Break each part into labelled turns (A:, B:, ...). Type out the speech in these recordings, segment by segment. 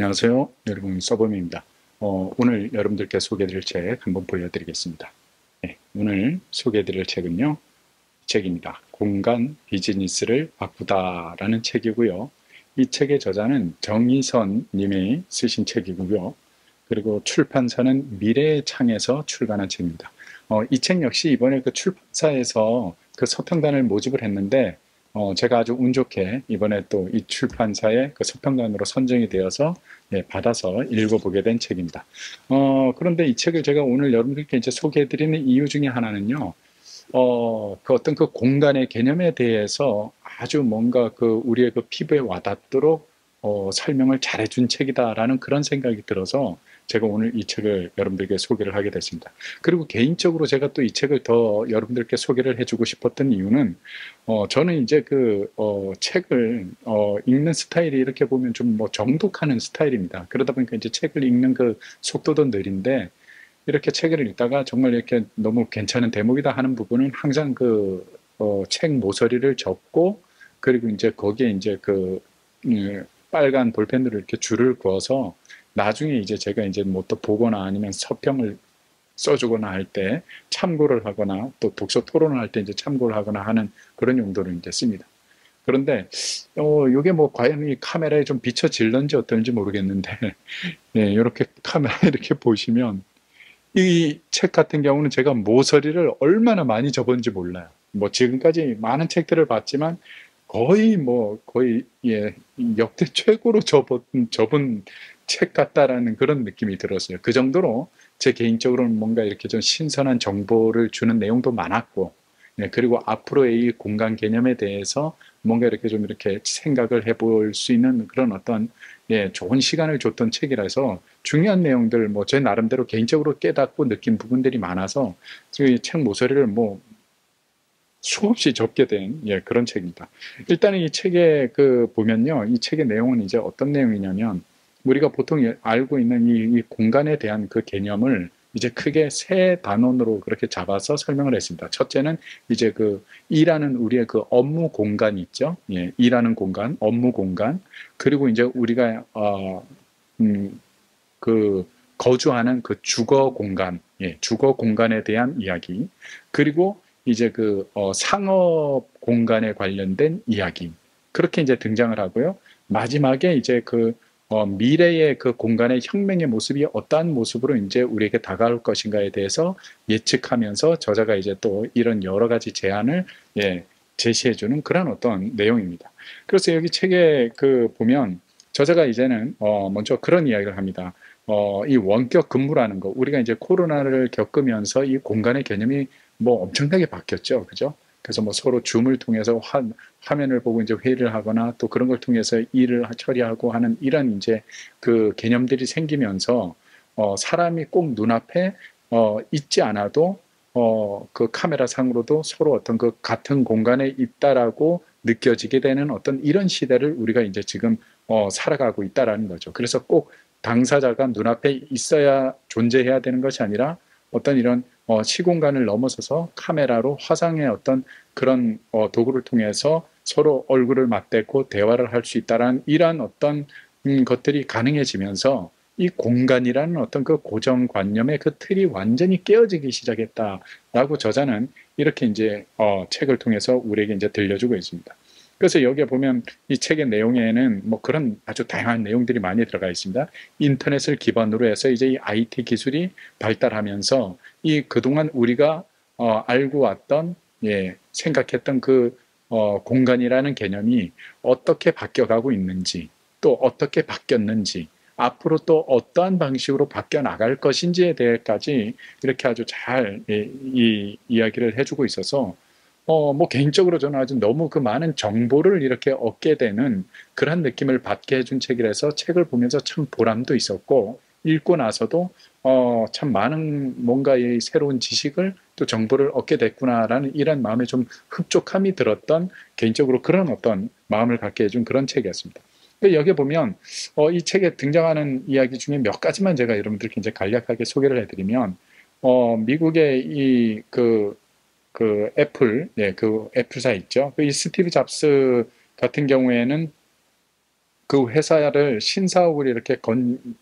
A: 안녕하세요. 여러분, 서범입니다. 오늘 여러분들께 소개해드릴 책 한번 보여드리겠습니다. 네, 오늘 소개해드릴 책은요, 이 책입니다. 공간 비즈니스를 바꾸다라는 책이고요. 이 책의 저자는 정의선 님이 쓰신 책이고요. 그리고 출판사는 미래의 창에서 출간한 책입니다. 이 책 역시 이번에 그 출판사에서 그 서평단을 모집을 했는데, 제가 아주 운 좋게 이번에 또 이 출판사의 그 서평단으로 선정이 되어서 받아서 읽어보게 된 책입니다. 그런데 이 책을 제가 오늘 여러분들께 이제 소개해드리는 이유 중에 하나는요, 그 어떤 그 공간의 개념에 대해서 아주 뭔가 그 우리의 그 피부에 와닿도록 설명을 잘해준 책이다라는 그런 생각이 들어서 제가 오늘 이 책을 여러분들께 소개를 하게 됐습니다. 그리고 개인적으로 제가 또 이 책을 더 여러분들께 소개를 해주고 싶었던 이유는 저는 이제 그 책을 읽는 스타일이 이렇게 보면 좀 뭐 정독하는 스타일입니다. 그러다 보니까 이제 책을 읽는 그 속도도 느린데 이렇게 책을 읽다가 정말 이렇게 너무 괜찮은 대목이다 하는 부분은 항상 그 책 모서리를 접고 그리고 이제 거기에 이제 그 빨간 볼펜으로 이렇게 줄을 그어서 나중에 이제 제가 이제 뭐 또 보거나 아니면 서평을 써주거나 할 때 참고를 하거나 또 독서 토론을 할 때 이제 참고를 하거나 하는 그런 용도로 이제 씁니다. 그런데 이게 뭐 과연 이 카메라에 좀 비춰질런지 어떨지 모르겠는데 네, 이렇게 카메라에 이렇게 보시면 이 책 같은 경우는 제가 모서리를 얼마나 많이 접었는지 몰라요. 뭐 지금까지 많은 책들을 봤지만 거의 예, 역대 최고로 접은 책 같다라는 그런 느낌이 들었어요. 그 정도로 제 개인적으로는 뭔가 이렇게 좀 신선한 정보를 주는 내용도 많았고, 그리고 앞으로의 이 공간 개념에 대해서 뭔가 이렇게 좀 이렇게 생각을 해볼 수 있는 그런 어떤 좋은 시간을 줬던 책이라서 중요한 내용들 뭐 제 나름대로 개인적으로 깨닫고 느낀 부분들이 많아서 이 책 모서리를 뭐 수없이 접게 된 그런 책입니다. 일단은 이 책에 그 보면요, 이 책의 내용은 이제 어떤 내용이냐면 우리가 보통 알고 있는 이 공간에 대한 그 개념을 이제 크게 세 단원으로 그렇게 잡아서 설명을 했습니다. 첫째는 이제 그 일하는 우리의 그 업무 공간 있죠. 일하는 공간, 업무 공간. 그리고 이제 우리가 그 거주하는 그 주거 공간, 주거 공간에 대한 이야기. 그리고 이제 그 상업 공간에 관련된 이야기. 그렇게 이제 등장을 하고요. 마지막에 이제 그 미래의 그 공간의 혁명의 모습이 어떠한 모습으로 이제 우리에게 다가올 것인가에 대해서 예측하면서 저자가 이제 또 이런 여러 가지 제안을 제시해주는 그런 어떤 내용입니다. 그래서 여기 책에 그 보면 저자가 이제는 먼저 그런 이야기를 합니다. 이 원격 근무라는 거, 우리가 이제 코로나를 겪으면서 이 공간의 개념이 뭐 엄청나게 바뀌었죠. 그죠? 그래서 뭐 서로 줌을 통해서 화면을 보고 이제 회의를 하거나 또 그런 걸 통해서 일을 처리하고 하는 이런 이제 그 개념들이 생기면서 사람이 꼭 눈앞에 있지 않아도 그 카메라 상으로도 서로 어떤 그 같은 공간에 있다라고 느껴지게 되는 어떤 이런 시대를 우리가 이제 지금 살아가고 있다라는 거죠. 그래서 꼭 당사자가 눈앞에 있어야 존재해야 되는 것이 아니라 어떤 이런 시공간을 넘어서서 카메라로 화상의 어떤 그런 도구를 통해서 서로 얼굴을 맞대고 대화를 할 수 있다라는 이러한 어떤 것들이 가능해지면서 이 공간이라는 어떤 그 고정관념의 그 틀이 완전히 깨어지기 시작했다라고 저자는 이렇게 이제 책을 통해서 우리에게 이제 들려주고 있습니다. 그래서 여기에 보면 이 책의 내용에는 뭐 그런 아주 다양한 내용들이 많이 들어가 있습니다. 인터넷을 기반으로 해서 이제 이 IT 기술이 발달하면서 이 그동안 우리가 알고 왔던 생각했던 그 공간이라는 개념이 어떻게 바뀌어가고 있는지 또 어떻게 바뀌었는지 앞으로 또 어떠한 방식으로 바뀌어 나갈 것인지에 대해까지 이렇게 아주 잘 이 이야기를 해주고 있어서 뭐 개인적으로 저는 아주 너무 그 많은 정보를 이렇게 얻게 되는 그런 느낌을 받게 해준 책이라서 책을 보면서 참 보람도 있었고 읽고 나서도 참 많은 뭔가의 새로운 지식을 또 정보를 얻게 됐구나라는 이런 마음에 좀 흡족함이 들었던 개인적으로 그런 어떤 마음을 갖게 해준 그런 책이었습니다. 여기 보면 이 책에 등장하는 이야기 중에 몇 가지만 제가 여러분들께 이제 간략하게 소개를 해드리면 미국의 그 애플, 그 애플사 있죠. 이 스티브 잡스 같은 경우에는 그 회사를 신사옥을 이렇게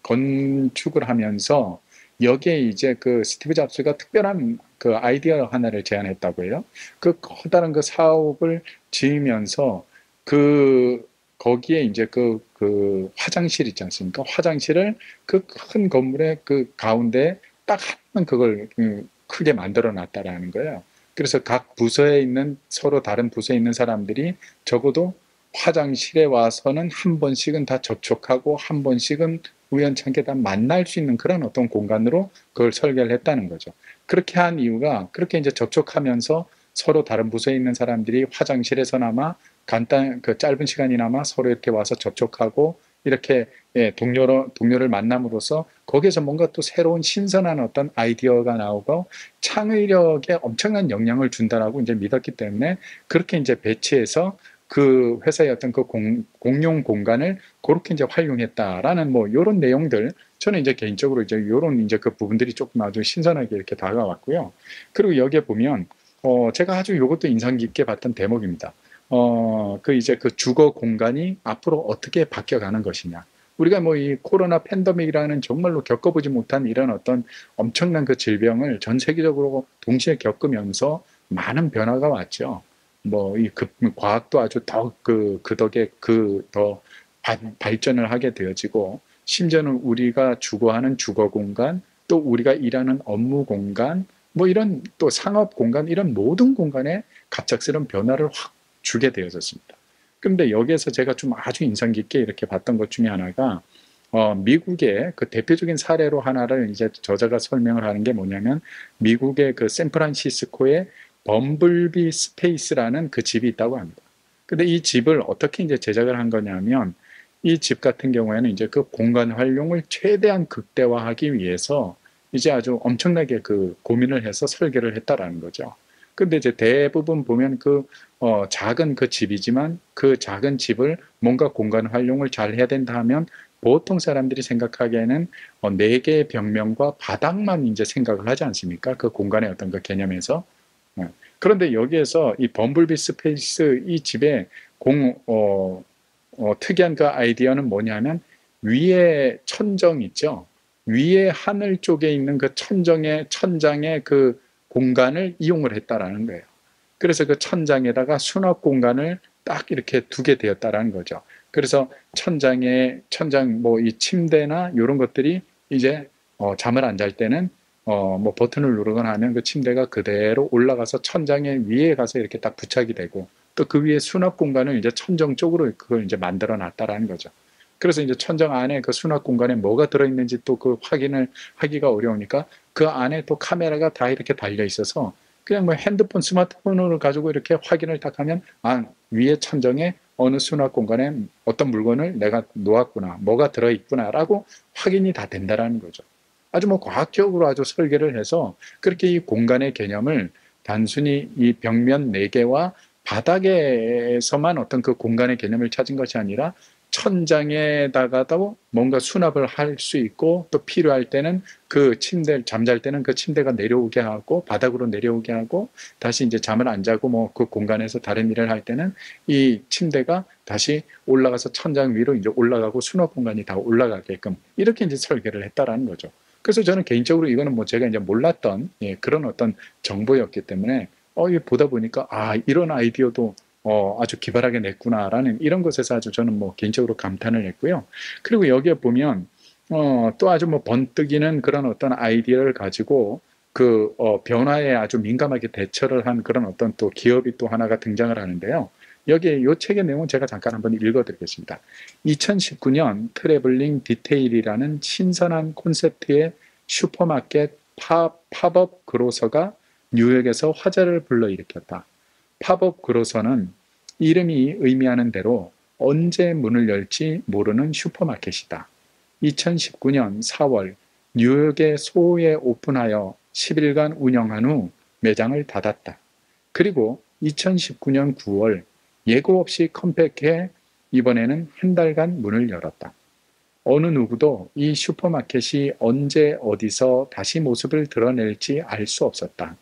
A: 건축을 하면서 여기에 이제 그 스티브 잡스가 특별한 그 아이디어 하나를 제안했다고 해요. 그 커다란 그 사옥을 지으면서 그 거기에 이제 그 화장실 있지 않습니까? 화장실을 그 큰 건물의 그 가운데 딱 하나만 그걸 크게 만들어 놨다라는 거예요. 그래서 각 부서에 있는 서로 다른 부서에 있는 사람들이 적어도 화장실에 와서는 한 번씩은 다 접촉하고 한 번씩은 우연찮게 다 만날 수 있는 그런 어떤 공간으로 그걸 설계를 했다는 거죠. 그렇게 한 이유가 그렇게 이제 접촉하면서 서로 다른 부서에 있는 사람들이 화장실에서나마 그 짧은 시간이나마 서로 이렇게 와서 접촉하고 이렇게 예, 동료를 만남으로써 거기에서 뭔가 또 새로운 신선한 어떤 아이디어가 나오고 창의력에 엄청난 영향을 준다라고 이제 믿었기 때문에 그렇게 이제 배치해서 그 회사의 어떤 그 공용 공간을 그렇게 이제 활용했다라는 뭐 이런 내용들 저는 이제 개인적으로 이제 이런 이제 그 부분들이 조금 아주 신선하게 이렇게 다가왔고요. 그리고 여기에 보면 제가 아주 이것도 인상 깊게 봤던 대목입니다. 그 이제 그 주거 공간이 앞으로 어떻게 바뀌어가는 것이냐. 우리가 뭐 이 코로나 팬데믹이라는 정말로 겪어보지 못한 이런 어떤 엄청난 그 질병을 전 세계적으로 동시에 겪으면서 많은 변화가 왔죠. 뭐 이 과학도 아주 더 그 덕에 더 발전을 하게 되어지고 심지어는 우리가 주거하는 주거 공간 또 우리가 일하는 업무 공간 뭐 이런 또 상업 공간 이런 모든 공간에 갑작스러운 변화를 확 주게 되어졌습니다. 그런데 여기에서 제가 좀 아주 인상 깊게 이렇게 봤던 것 중에 하나가 미국의 그 대표적인 사례로 하나를 이제 저자가 설명을 하는 게 뭐냐면 미국의 그 샌프란시스코의 범블비 스페이스라는 그 집이 있다고 합니다. 근데 이 집을 어떻게 이제 제작을 한 거냐면 이 집 같은 경우에는 이제 그 공간 활용을 최대한 극대화하기 위해서 이제 아주 엄청나게 그 고민을 해서 설계를 했다라는 거죠. 근데 이제 대부분 보면 작은 그 집이지만 그 작은 집을 뭔가 공간 활용을 잘 해야 된다 하면 보통 사람들이 생각하기에는 네 개의 벽면과 바닥만 이제 생각을 하지 않습니까? 그 공간의 어떤 그 개념에서. 그런데 여기에서 이 범블비 스페이스 이 집의 특이한 그 아이디어는 뭐냐면 위에 천정 있죠. 위에 하늘 쪽에 있는 그 천장의 그 공간을 이용을 했다라는 거예요. 그래서 그 천장에다가 수납 공간을 딱 이렇게 두게 되었다라는 거죠. 그래서 천장 뭐 이 침대나 이런 것들이 이제 잠을 안 잘 때는 뭐 버튼을 누르거나 하면 그 침대가 그대로 올라가서 천장에 위에 가서 이렇게 딱 부착이 되고 또 그 위에 수납 공간을 이제 천정 쪽으로 그걸 이제 만들어 놨다라는 거죠. 그래서 이제 천정 안에 그 수납 공간에 뭐가 들어있는지 또 그 확인을 하기가 어려우니까 그 안에 또 카메라가 다 이렇게 달려 있어서 그냥 뭐 핸드폰, 스마트폰을 가지고 이렇게 확인을 딱 하면 위에 천정에 어느 수납 공간에 어떤 물건을 내가 놓았구나, 뭐가 들어있구나라고 확인이 다 된다라는 거죠. 아주 뭐 과학적으로 아주 설계를 해서 그렇게 이 공간의 개념을 단순히 이 벽면 4개와 바닥에서만 어떤 그 공간의 개념을 찾은 것이 아니라 천장에다가도 뭔가 수납을 할 수 있고 또 필요할 때는 그 잠잘 때는 그 침대가 내려오게 하고 바닥으로 내려오게 하고 다시 이제 잠을 안 자고 뭐 그 공간에서 다른 일을 할 때는 이 침대가 다시 올라가서 천장 위로 이제 올라가고 수납 공간이 다 올라가게끔 이렇게 이제 설계를 했다라는 거죠. 그래서 저는 개인적으로 이거는 뭐 제가 이제 몰랐던 그런 어떤 정보였기 때문에 이거 보다 보니까 이런 아이디어도 아주 기발하게 냈구나라는 이런 것에서 아주 저는 뭐 개인적으로 감탄을 했고요. 그리고 여기에 보면 또 아주 뭐 번뜩이는 그런 어떤 아이디어를 가지고 변화에 아주 민감하게 대처를 한 그런 어떤 또 기업이 또 하나가 등장을 하는데요. 여기에 이 책의 내용은 제가 잠깐 한번 읽어드리겠습니다. 2019년 트래블링 디테일이라는 신선한 콘셉트의 슈퍼마켓 팝업 그로서가 뉴욕에서 화제를 불러일으켰다. 팝업 그로서는 이름이 의미하는 대로 언제 문을 열지 모르는 슈퍼마켓이다. 2019년 4월 뉴욕의 소호에 오픈하여 10일간 운영한 후 매장을 닫았다. 그리고 2019년 9월 예고 없이 컴백해 이번에는 한 달간 문을 열었다. 어느 누구도 이 슈퍼마켓이 언제 어디서 다시 모습을 드러낼지 알 수 없었다.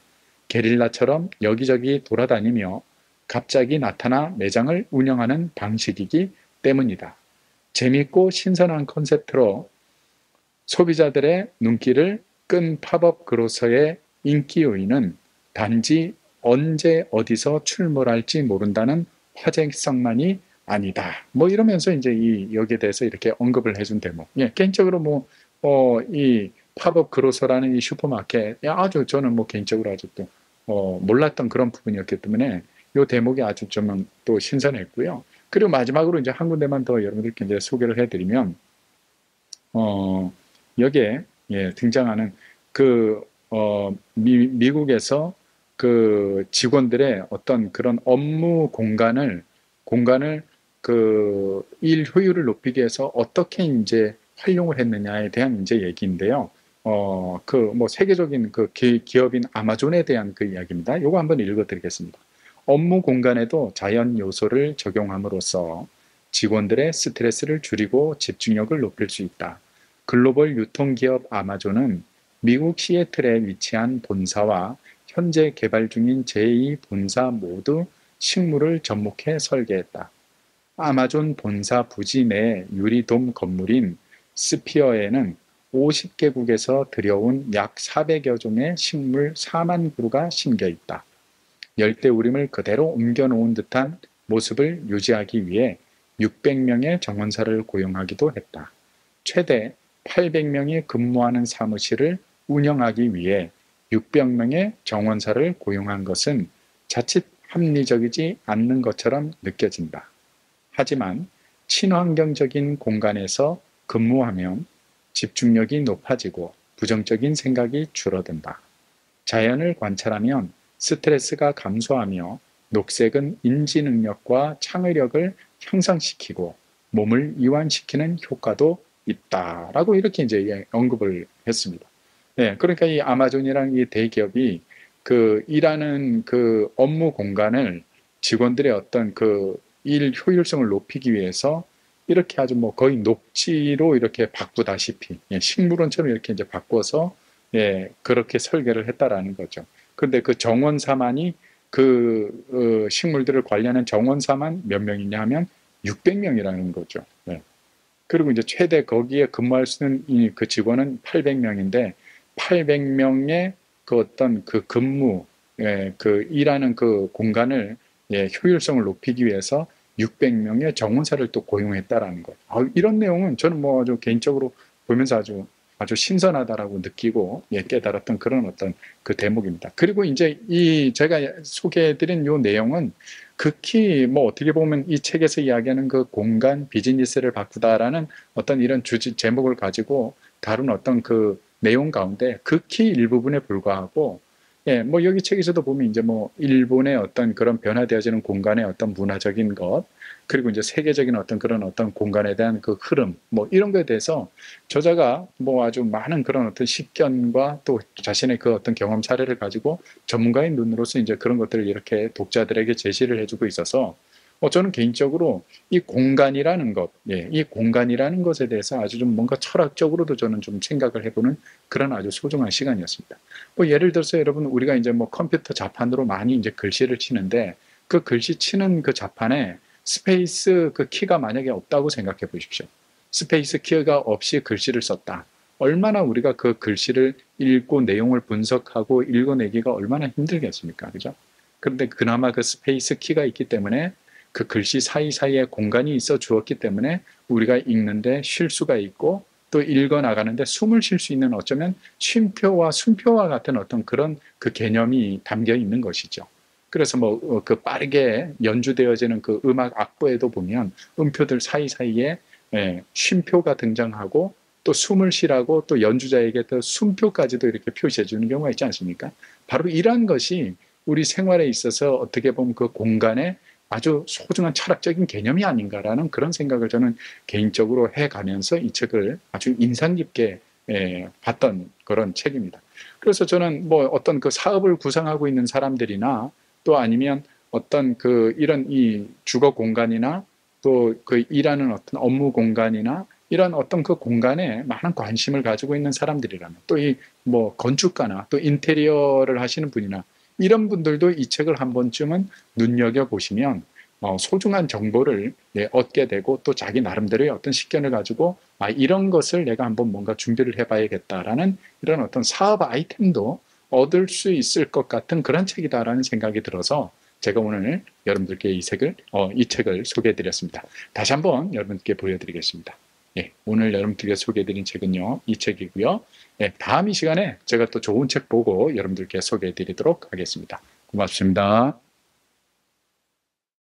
A: 게릴라처럼 여기저기 돌아다니며 갑자기 나타나 매장을 운영하는 방식이기 때문이다. 재밌고 신선한 컨셉트로 소비자들의 눈길을 끈 팝업 그로서의 인기 요인은 단지 언제 어디서 출몰할지 모른다는 화제성만이 아니다. 뭐 이러면서 이제 여기에 대해서 이렇게 언급을 해준 대목. 예, 개인적으로 이 팝업 그로서라는 이 슈퍼마켓, 아주 저는 뭐 개인적으로 아주 또 몰랐던 그런 부분이었기 때문에 이 대목이 아주 좀 또 신선했고요. 그리고 마지막으로 이제 한 군데만 더 여러분들께 이제 소개를 해드리면, 여기에 등장하는 미국에서 그 직원들의 어떤 그런 업무 공간을 일 효율을 높이기 위해서 어떻게 이제 활용을 했느냐에 대한 이제 얘기인데요. 세계적인 기업인 아마존에 대한 그 이야기입니다. 요거 한번 읽어드리겠습니다. 업무 공간에도 자연 요소를 적용함으로써 직원들의 스트레스를 줄이고 집중력을 높일 수 있다. 글로벌 유통기업 아마존은 미국 시애틀에 위치한 본사와 현재 개발 중인 제2 본사 모두 식물을 접목해 설계했다. 아마존 본사 부지 내 유리돔 건물인 스피어에는 50개국에서 들여온 약 400여 종의 식물 4만 그루가 심겨 있다. 열대우림을 그대로 옮겨놓은 듯한 모습을 유지하기 위해 600명의 정원사를 고용하기도 했다. 최대 800명이 근무하는 사무실을 운영하기 위해 600명의 정원사를 고용한 것은 자칫 합리적이지 않는 것처럼 느껴진다. 하지만 친환경적인 공간에서 근무하면 집중력이 높아지고 부정적인 생각이 줄어든다. 자연을 관찰하면 스트레스가 감소하며 녹색은 인지 능력과 창의력을 향상시키고 몸을 이완시키는 효과도 있다라고 이렇게 이제 언급을 했습니다. 네, 그러니까 이 아마존이라는 이 대기업이 일하는 업무 공간을 직원들의 어떤 일 효율성을 높이기 위해서 이렇게 아주 거의 녹지로 이렇게 바꾸다시피 식물원처럼 이렇게 이제 바꿔서 그렇게 설계를 했다라는 거죠. 그런데 그 정원사만이 식물들을 관리하는 정원사만 몇 명이냐 하면 600명이라는 거죠. 네. 그리고 이제 최대 거기에 근무할 수 있는 그 직원은 800명인데 800명의 근무, 일하는 공간을 효율성을 높이기 위해서 600명의 정원사를 또 고용했다라는 거예요. 이런 내용은 저는 아주 개인적으로 보면서 아주 신선하다라고 느끼고 깨달았던 그런 어떤 그 대목입니다. 그리고 이제 제가 소개해드린 이 내용은 극히 어떻게 보면 이 책에서 이야기하는 그 공간 비즈니스를 바꾸다라는 어떤 이런 제목을 가지고 다룬 어떤 그 내용 가운데 극히 일부분에 불과하고 여기 책에서도 보면 이제 일본의 어떤 그런 변화되어지는 공간의 어떤 문화적인 것, 그리고 이제 세계적인 그런 어떤 공간에 대한 그 흐름, 이런 거에 대해서 저자가 아주 많은 그런 어떤 식견과 또 자신의 그 어떤 경험 사례를 가지고 전문가의 눈으로서 이제 그런 것들을 이렇게 독자들에게 제시를 해주고 있어서 저는 개인적으로 이 공간이라는 것에 대해서 아주 좀 뭔가 철학적으로도 저는 좀 생각을 해보는 그런 아주 소중한 시간이었습니다. 예를 들어서 여러분 우리가 이제 컴퓨터 자판으로 많이 이제 글씨를 치는데 그 글씨 치는 그 자판에 스페이스 키가 만약에 없다고 생각해 보십시오. 스페이스 키가 없이 글씨를 썼다. 얼마나 우리가 그 글씨를 읽고 내용을 분석하고 읽어내기가 얼마나 힘들겠습니까? 그죠? 그런데 그나마 그 스페이스 키가 있기 때문에 그 글씨 사이사이에 공간이 있어 주었기 때문에 우리가 읽는데 쉴 수가 있고 또 읽어 나가는데 숨을 쉴 수 있는 어쩌면 쉼표와 숨표와 같은 어떤 그런 그 개념이 담겨 있는 것이죠. 그래서 빠르게 연주되어지는 그 음악 악보에도 보면 음표들 사이사이에 쉼표가 등장하고 또 숨을 쉬라고 또 연주자에게 또 숨표까지도 이렇게 표시해 주는 경우가 있지 않습니까? 바로 이러한 것이 우리 생활에 있어서 어떻게 보면 그 공간에 아주 소중한 철학적인 개념이 아닌가라는 그런 생각을 저는 개인적으로 해가면서 이 책을 아주 인상 깊게 봤던 그런 책입니다. 그래서 저는 어떤 그 사업을 구상하고 있는 사람들이나 또 아니면 어떤 이런 이 주거 공간이나 또 일하는 어떤 업무 공간이나 이런 어떤 그 공간에 많은 관심을 가지고 있는 사람들이라면 또 건축가나 또 인테리어를 하시는 분이나 이런 분들도 이 책을 한 번쯤은 눈여겨보시면 소중한 정보를 얻게 되고 또 자기 나름대로의 어떤 식견을 가지고 이런 것을 내가 한번 뭔가 준비를 해봐야겠다라는 이런 어떤 사업 아이템도 얻을 수 있을 것 같은 그런 책이다라는 생각이 들어서 제가 오늘 여러분들께 이 책을 소개해드렸습니다. 다시 한번 여러분께 보여드리겠습니다. 오늘 여러분들께 소개해드린 책은요, 이 책이고요. 다음 이 시간에 제가 또 좋은 책 보고 여러분들께 소개해드리도록 하겠습니다. 고맙습니다.